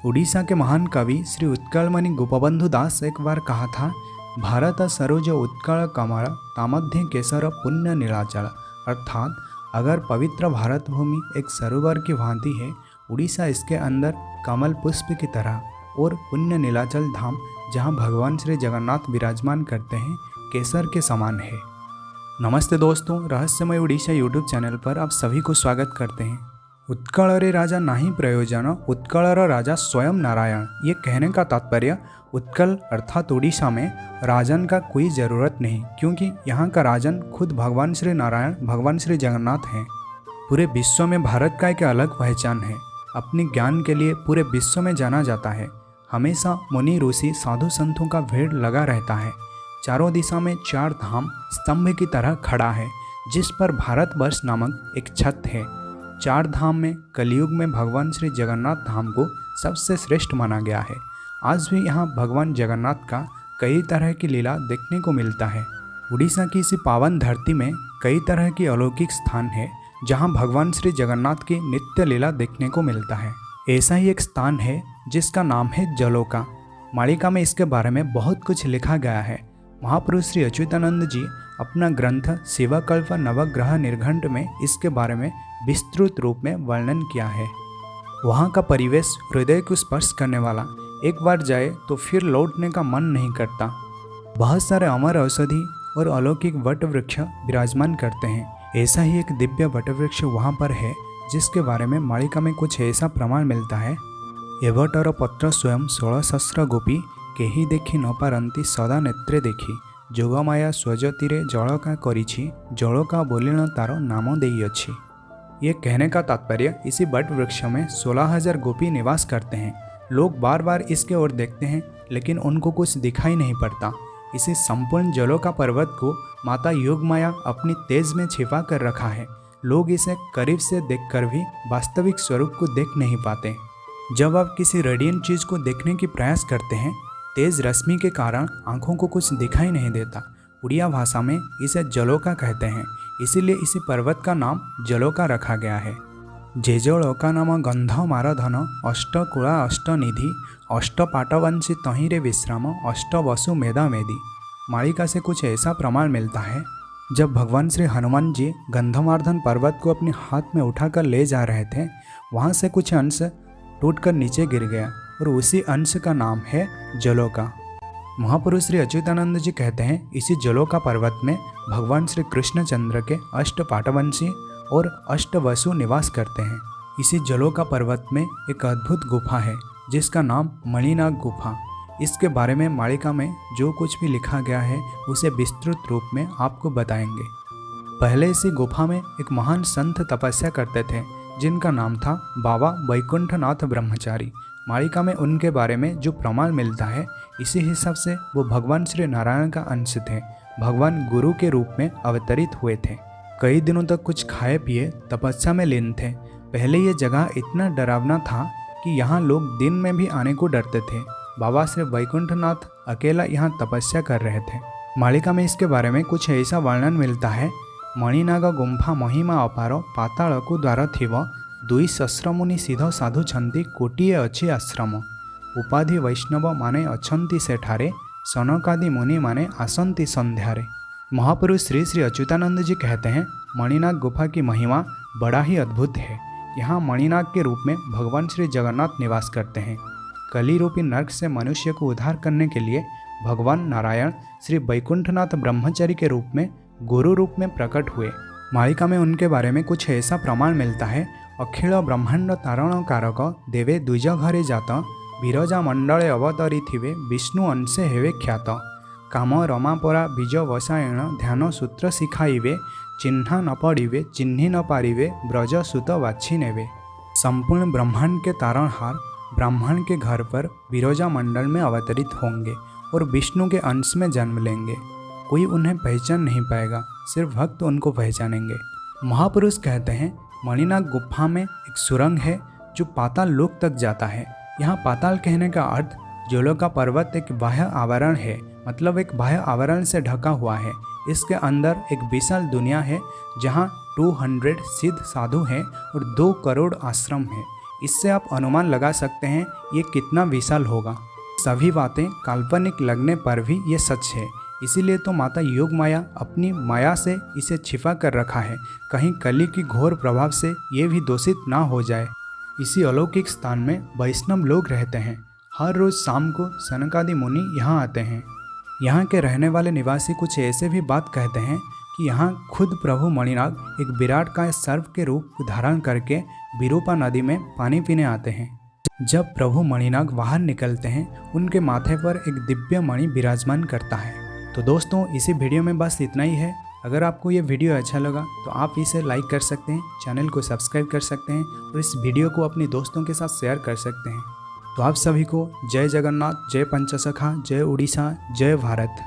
उड़ीसा के महान कवि श्री उत्कलमणि गोपबंधु दास एक बार कहा था, भारत सरोज उत्कल कमल तामध्ये केसर पुण्य नीलाचल। अर्थात अगर पवित्र भारत भूमि एक सरोवर की भांति है, उड़ीसा इसके अंदर कमल पुष्प की तरह और पुण्य नीलाचल धाम जहाँ भगवान श्री जगन्नाथ विराजमान करते हैं, केसर के समान है। नमस्ते दोस्तों, रहस्यमय उड़ीसा यूट्यूब चैनल पर आप सभी को स्वागत करते हैं। उत्कल रे राजा नाही प्रयोजन, उत्कल राजा स्वयं नारायण। ये कहने का तात्पर्य उत्कल अर्थात उड़ीसा में राजन का कोई ज़रूरत नहीं, क्योंकि यहाँ का राजन खुद भगवान श्री नारायण भगवान श्री जगन्नाथ हैं। पूरे विश्व में भारत का एक अलग पहचान है। अपने ज्ञान के लिए पूरे विश्व में जाना जाता है। हमेशा मुनि ऋषि साधु संतों का भीड़ लगा रहता है। चारों दिशा में 4 धाम स्तंभ की तरह खड़ा है, जिस पर भारतवर्ष नामक एक छत है। 4 धाम में कलयुग में भगवान श्री जगन्नाथ धाम को सबसे श्रेष्ठ माना गया है। आज भी यहाँ भगवान जगन्नाथ का कई तरह की लीला देखने को मिलता है। उड़ीसा की इसी पावन धरती में कई तरह की अलौकिक स्थान है, जहाँ भगवान श्री जगन्नाथ की नित्य लीला देखने को मिलता है। ऐसा ही एक स्थान है जिसका नाम है जलोका। मालिका में इसके बारे में बहुत कुछ लिखा गया है। महापुरुष श्री अच्युतानंद जी अपना ग्रंथ शिवकल्प नवग्रह निर्घंट में इसके बारे में विस्तृत रूप में वर्णन किया है। वहाँ का परिवेश हृदय को स्पर्श करने वाला, एक बार जाए तो फिर लौटने का मन नहीं करता। बहुत सारे अमर औषधि और अलौकिक वट वृक्ष विराजमान करते हैं। ऐसा ही एक दिव्य वट वृक्ष वहाँ पर है, जिसके बारे में मालिका में कुछ ऐसा प्रमाण मिलता है। एवटर पत्र स्वयं 16 सहस्र गोपी केही देखी न पारंती सदा नेत्रे देखी, जोगमाया स्वज्योतिरे जलका करिछि, जलका बोलिन तार नाम देइअछि। ये कहने का तात्पर्य इसी वट वृक्ष में 16,000 गोपी निवास करते हैं। लोग बार बार इसके ओर देखते हैं, लेकिन उनको कुछ दिखाई नहीं पड़ता। इसी संपूर्ण जलोका पर्वत को माता योगमाया अपनी तेज में छिपा कर रखा है। लोग इसे करीब से देखकर भी वास्तविक स्वरूप को देख नहीं पाते। जब आप किसी रेडियंट चीज़ को देखने की प्रयास करते हैं, तेज रश्मि के कारण आंखों को कुछ दिखाई नहीं देता। उड़िया भाषा में इसे जलोका कहते हैं, इसीलिए इसी पर्वत का नाम जलोका रखा गया है। जेजलोका नाम गंध मारधन अष्टकुला अष्टनिधि अष्ट पाटवंशी तहिरे विश्राम अष्ट वसु मेधा मेदी। मालिका से कुछ ऐसा प्रमाण मिलता है, जब भगवान श्री हनुमान जी गंधमार्धन पर्वत को अपने हाथ में उठाकर ले जा रहे थे, वहाँ से कुछ अंश टूटकर नीचे गिर गया और उसी अंश का नाम है जलोका। महापुरुष श्री अच्युतानंद जी कहते हैं, इसी जलोका पर्वत में भगवान श्री कृष्णचंद्र के 8 पाटवंशी और 8 वसु निवास करते हैं। इसी जलोका पर्वत में एक अद्भुत गुफा है, जिसका नाम मणिनाग गुफा। इसके बारे में मालिका में जो कुछ भी लिखा गया है, उसे विस्तृत रूप में आपको बताएंगे। पहले इसी गुफा में एक महान संत तपस्या करते थे, जिनका नाम था बाबा वैकुंठनाथ ब्रह्मचारी। मालिका में उनके बारे में जो प्रमाण मिलता है, इसी हिसाब से वो भगवान श्री नारायण का अंश थे। भगवान गुरु के रूप में अवतरित हुए थे। कई दिनों तक कुछ खाए पिए तपस्या में लीन थे। पहले ये जगह इतना डरावना था कि यहाँ लोग दिन में भी आने को डरते थे। बाबा श्री वैकुंठनाथ अकेला यहाँ तपस्या कर रहे थे। मालिका में इसके बारे में कुछ ऐसा वर्णन मिलता है। मणिनाग गुंफा महिमा अपार पाताल को द्वार थिव 2 सहस्र मुनि सिद्ध साधु छंती कोटिए अच्छी आश्रम। उपाधि वैष्णव माने अछंती सेठारे सनकादि मुनि माने आसंती संध्यारे। महापुरुष श्री श्री अच्युतानंद जी कहते हैं, मणिनाग गुफा की महिमा बड़ा ही अद्भुत है। यहाँ मणिनाग के रूप में भगवान श्री जगन्नाथ निवास करते हैं। कली रूपी नर्क से मनुष्य को उद्धार करने के लिए भगवान नारायण श्री वैकुंठनाथ ब्रह्मचारी के रूप में गुरु रूप में प्रकट हुए। मालिका में उनके बारे में कुछ ऐसा प्रमाण मिलता है। अखिल ब्रह्मांड तारण कारक देवे द्विज घरे जात विरजा मंडले अवतरी थिवे विष्णु अंशे हेवे ख्यात। काम रमापरा बीज वसायण ध्यान सूत्र शिखाइबे चिन्हा न पड़िवे चिन्हि न पारिवे ब्रज सुत वाछी नेवे। संपूर्ण ब्रह्मांड के तारणहार ब्राह्मण के घर पर विरजा मंडल में अवतरित होंगे और विष्णु के अंश में जन्म लेंगे। कोई उन्हें पहचान नहीं पाएगा, सिर्फ भक्त उनको पहचानेंगे। महापुरुष कहते हैं, मणिनाग गुफा में एक सुरंग है जो पाताल लोक तक जाता है। यहाँ पाताल कहने का अर्थ जलोका पर्वत एक बाह्य आवरण है, मतलब एक बाह्य आवरण से ढका हुआ है। इसके अंदर एक विशाल दुनिया है, जहाँ 200 सिद्ध साधु हैं और 2 करोड़ आश्रम हैं। इससे आप अनुमान लगा सकते हैं ये कितना विशाल होगा। सभी बातें काल्पनिक लगने पर भी ये सच है, इसीलिए तो माता योग माया अपनी माया से इसे छिपा कर रखा है, कहीं कली की घोर प्रभाव से ये भी दूषित ना हो जाए। इसी अलौकिक स्थान में वैष्णव लोग रहते हैं। हर रोज शाम को सनकादि मुनि यहाँ आते हैं। यहाँ के रहने वाले निवासी कुछ ऐसे भी बात कहते हैं कि यहाँ खुद प्रभु मणिनाग एक विराट काय सर्प के रूप धारण करके विरूपा नदी में पानी पीने आते हैं। जब प्रभु मणिनाग बाहर निकलते हैं, उनके माथे पर एक दिव्य मणि विराजमान करता है। तो दोस्तों, इसी वीडियो में बस इतना ही है। अगर आपको ये वीडियो अच्छा लगा तो आप इसे लाइक कर सकते हैं, चैनल को सब्सक्राइब कर सकते हैं और इस वीडियो को अपने दोस्तों के साथ शेयर कर सकते हैं। तो आप सभी को जय जगन्नाथ, जय पंचसखा, जय उड़ीसा, जय भारत।